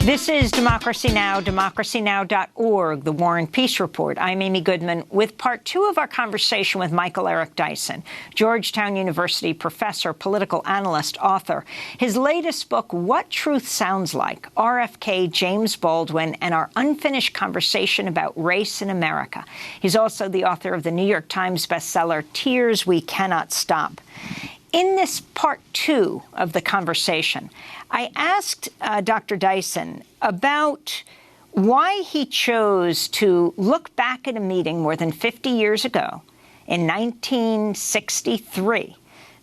This is Democracy Now!, democracynow.org, the War and Peace Report. I'm Amy Goodman with part two of our conversation with Michael Eric Dyson, Georgetown University professor, political analyst, author. His latest book, What Truth Sounds Like, RFK, James Baldwin, and our unfinished conversation about race in America. He's also the author of the New York Times bestseller, Tears We Cannot Stop. In this part two of the conversation, I asked Dr. Dyson about why he chose to look back at a meeting more than 50 years ago in 1963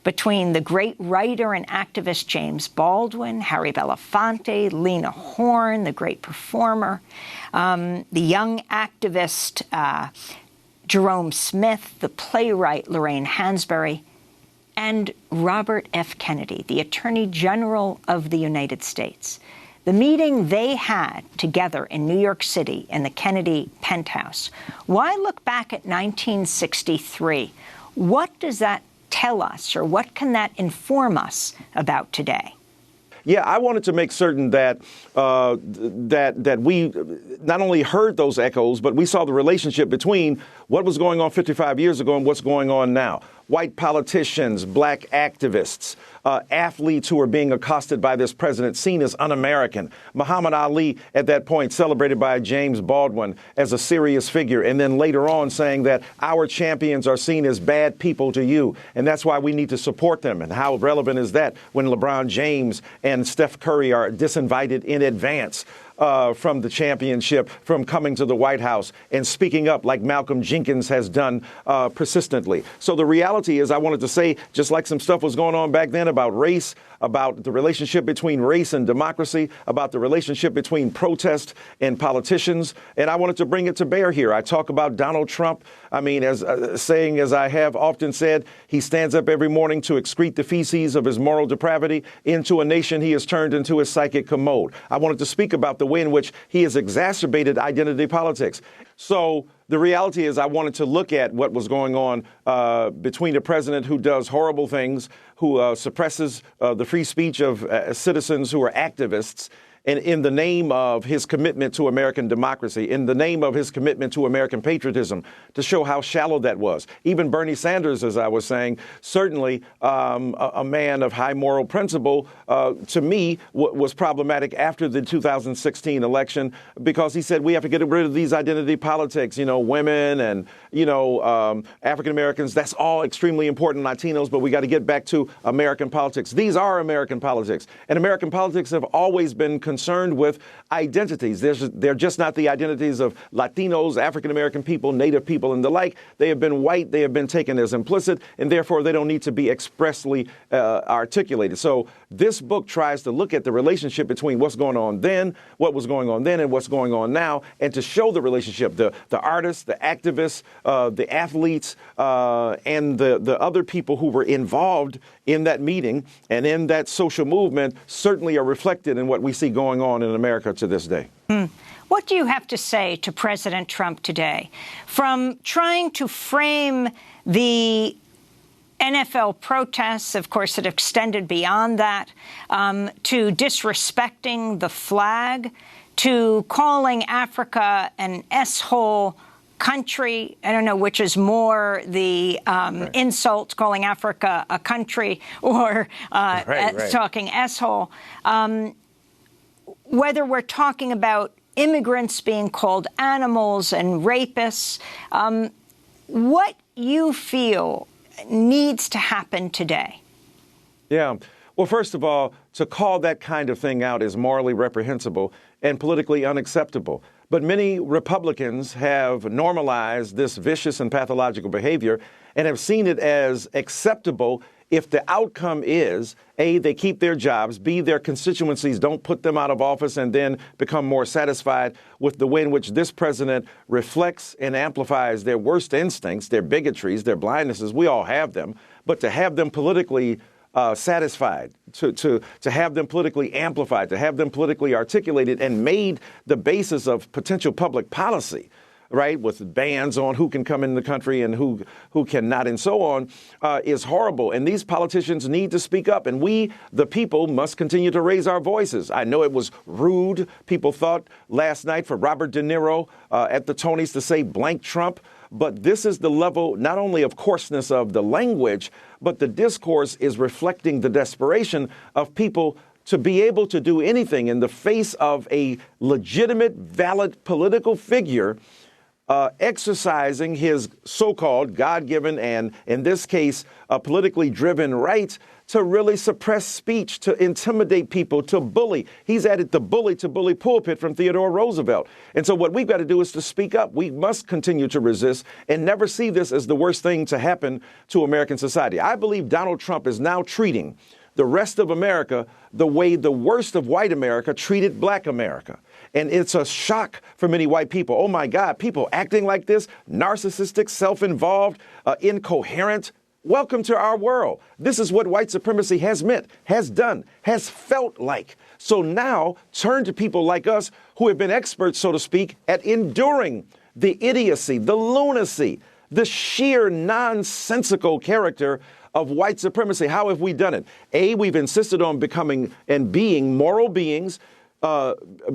between the great writer and activist James Baldwin, Harry Belafonte, Lena Horne, the great performer, the young activist Jerome Smith, the playwright Lorraine Hansberry, and Robert F. Kennedy, the Attorney General of the United States. The meeting they had together in New York City in the Kennedy penthouse. Why look back at 1963? What does that tell us, or what can that inform us about today? Yeah, I wanted to make certain that that we not only heard those echoes, but we saw the relationship between what was going on 55 years ago and what's going on now. White politicians, black activists, athletes who are being accosted by this president, seen as un-American. Muhammad Ali, at that point, celebrated by James Baldwin as a serious figure, and then later on saying that our champions are seen as bad people to you, and that's why we need to support them. And how relevant is that when LeBron James and Steph Curry are disinvited in advance from the championship, from coming to the White House and speaking up like Malcolm Jenkins has done persistently. So the reality is, I wanted to say, just like some stuff was going on back then about race, about the relationship between race and democracy, about the relationship between protest and politicians, and I wanted to bring it to bear here. I talk about Donald Trump. I mean, as saying, as I have often said, he stands up every morning to excrete the feces of his moral depravity into a nation he has turned into his psychic commode. I wanted to speak about the way in which he has exacerbated identity politics. So the reality is, I wanted to look at what was going on between a president who does horrible things, who suppresses the free speech of citizens who are activists, and in the name of his commitment to American democracy, in the name of his commitment to American patriotism, to show how shallow that was. Even Bernie Sanders, as I was saying, certainly a man of high moral principle, to me, was problematic after the 2016 election, because he said we have to get rid of these identity politics, women and, African Americans. That's all extremely important, Latinos, but we got to get back to American politics. These are American politics, and American politics have always been concerned with identities. They're just not the identities of Latinos, African American people, Native people, and the like. They have been white. They have been taken as implicit, and therefore they don't need to be expressly articulated. So this book tries to look at the relationship between what's going on then, what was going on then, and what's going on now, and to show the relationship, the artists, the activists, the athletes, and the other people who were involved in that meeting and in that social movement certainly are reflected in what we see going on in America to this day. What do you have to say to President Trump today? From trying to frame the NFL protests, of course, that extended beyond that, to disrespecting the flag, to calling Africa an S-hole country, I don't know which is more the insult, calling Africa a country, or talking S-hole. Whether we're talking about immigrants being called animals and rapists, what you feel needs to happen today? Yeah. Well, first of all, to call that kind of thing out is morally reprehensible and politically unacceptable. But many Republicans have normalized this vicious and pathological behavior and have seen it as acceptable if the outcome is, A, they keep their jobs, B, their constituencies don't put them out of office and then become more satisfied with the way in which this president reflects and amplifies their worst instincts, their bigotries, their blindnesses. We all have them. But to have them politically satisfied, to have them politically amplified, to have them politically articulated and made the basis of potential public policy, right, with bans on who can come in the country and who cannot and so on, is horrible. And these politicians need to speak up. And we, the people, must continue to raise our voices. I know it was rude, people thought last night, for Robert De Niro at the Tonys to say blank Trump. But this is the level not only of coarseness of the language, but the discourse is reflecting the desperation of people to be able to do anything in the face of a legitimate, valid political figure exercising his so-called God-given and, in this case, politically driven right to really suppress speech, to intimidate people, to bully. He's added the bully to bully pulpit from Theodore Roosevelt. And so what we've got to do is to speak up. We must continue to resist and never see this as the worst thing to happen to American society. I believe Donald Trump is now treating the rest of America the way the worst of white America treated black America. And it's a shock for many white people. Oh, my God, people acting like this, narcissistic, self-involved, incoherent. Welcome to our world. This is what white supremacy has meant, has done, has felt like. So now turn to people like us who have been experts, so to speak, at enduring the idiocy, the lunacy, the sheer nonsensical character of white supremacy. How have we done it? A, we've insisted on becoming and being moral beings.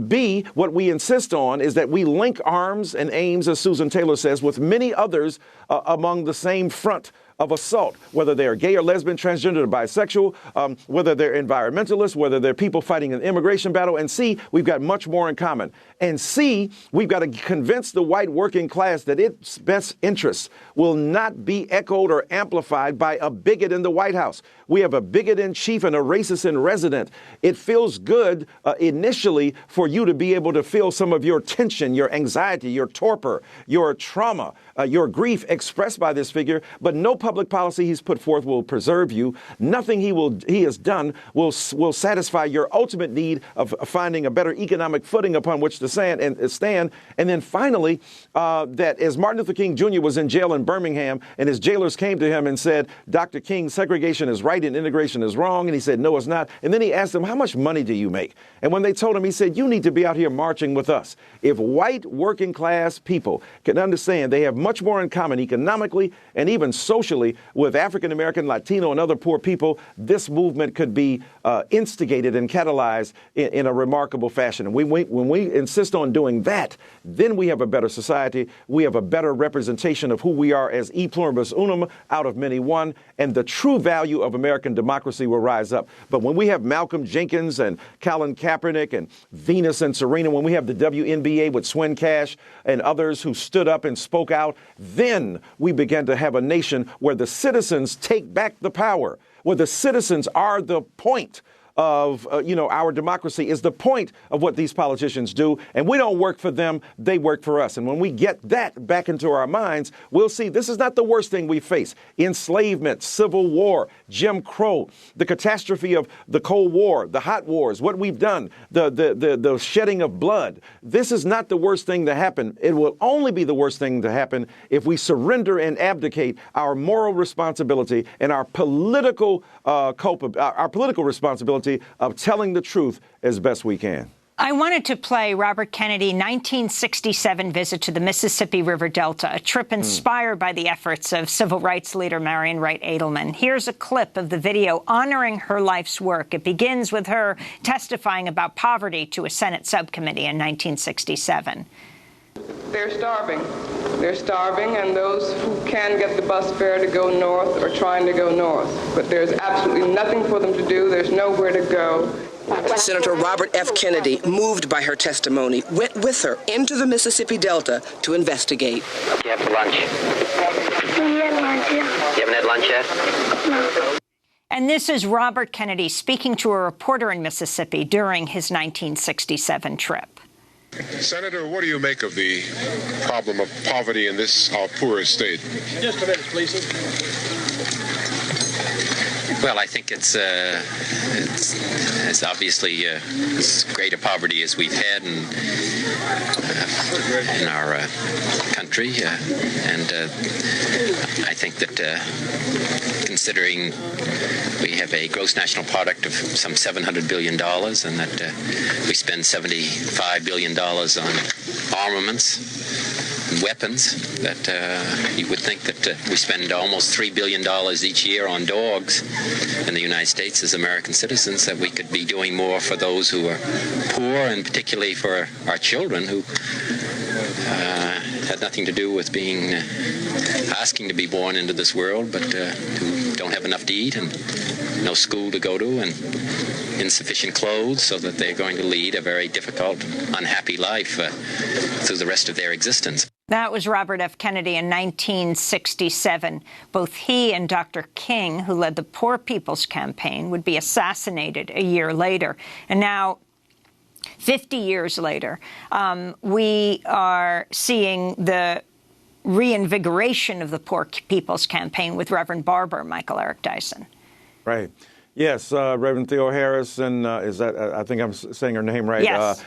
B, what we insist on is that we link arms and aims, as Susan Taylor says, with many others among the same front of assault, whether they are gay or lesbian, transgender or bisexual, whether they're environmentalists, whether they're people fighting an immigration battle. And C, we've got much more in common. And C, we've got to convince the white working class that its best interests will not be echoed or amplified by a bigot in the White House. We have a bigot in chief and a racist in resident. It feels good initially for you to be able to feel some of your tension, your anxiety, your torpor, your trauma, your grief expressed by this figure, but no public policy he's put forth will preserve you. Nothing he has done will satisfy your ultimate need of finding a better economic footing upon which to stand. And then finally, that as Martin Luther King Jr. was in jail in Birmingham and his jailers came to him and said, Dr. King, segregation is right and integration is wrong. And he said, no, it's not. And then he asked them, how much money do you make? And when they told him, he said, you need to be out here marching with us. If white working class people can understand they have much more in common economically and even socially with African American, Latino, and other poor people, this movement could be instigated and catalyzed in a remarkable fashion. And when we insist on doing that, then we have a better society. We have a better representation of who we are as e pluribus unum, out of many one, and the true value of American democracy will rise up. But when we have Malcolm Jenkins and Colin Kaepernick and Venus and Serena, when we have the WNBA with Swin Cash and others who stood up and spoke out, then we began to have a nation where the citizens take back the power, where the citizens are the point of, our democracy is the point of what these politicians do. And we don't work for them, they work for us. And when we get that back into our minds, we'll see this is not the worst thing we face. Enslavement, civil war, Jim Crow, the catastrophe of the Cold War, the hot wars, what we've done, the shedding of blood. This is not the worst thing to happen. It will only be the worst thing to happen if we surrender and abdicate our moral responsibility and our political responsibility of telling the truth as best we can. I wanted to play Robert Kennedy 1967 visit to the Mississippi River Delta, a trip inspired by the efforts of civil rights leader Marion Wright Edelman. Here's a clip of the video honoring her life's work. It begins with her testifying about poverty to a Senate subcommittee in 1967. They're starving. They're starving, and those who can get the bus fare to go north are trying to go north. But there's absolutely nothing for them to do. There's nowhere to go. Senator Robert F. Kennedy, moved by her testimony, went with her into the Mississippi Delta to investigate. What do you have for lunch? We had lunch, yeah. You haven't had lunch yet? No. And this is Robert Kennedy speaking to a reporter in Mississippi during his 1967 trip. Senator, what do you make of the problem of poverty in this, our poorest state? Just a minute, please. Well, I think it's obviously as great a poverty as we've had in our country, and I think that considering we have a gross national product of some $700 billion and that we spend $75 billion on armaments, weapons. That you would think that we spend almost $3 billion each year on dogs in the United States as American citizens, that we could be doing more for those who are poor, and particularly for our children who had nothing to do with being asking to be born into this world, but who don't have enough to eat and no school to go to and insufficient clothes, so that they're going to lead a very difficult, unhappy life through the rest of their existence. That was Robert F. Kennedy in 1967. Both he and Dr. King, who led the Poor People's Campaign, would be assassinated a year later. And now, 50 years later, we are seeing the reinvigoration of the Poor People's Campaign with Reverend Barber, Michael Eric Dyson. Right. Yes, Reverend Theo Harris, and is that, I think I'm saying her name right? Yes.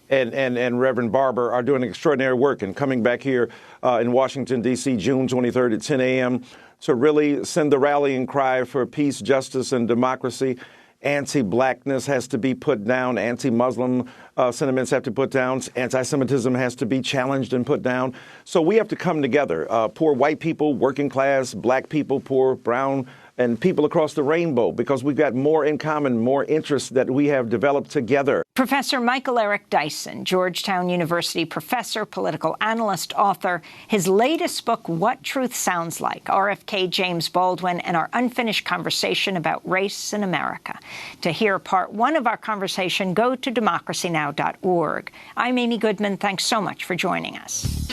And Reverend Barber are doing extraordinary work and coming back here in Washington, D.C., June 23rd at 10 a.m. to really send the rallying cry for peace, justice, and democracy. Anti-blackness has to be put down. Anti-Muslim sentiments have to be put down. Anti-Semitism has to be challenged and put down. So we have to come together. Poor white people, working class, black people, poor, brown, and people across the rainbow, because we've got more in common, more interests that we have developed together. Professor Michael Eric Dyson, Georgetown University professor, political analyst, author. His latest book, What Truth Sounds Like, RFK, James Baldwin, and our unfinished conversation about race in America. To hear part one of our conversation, go to democracynow.org. I'm Amy Goodman. Thanks so much for joining us.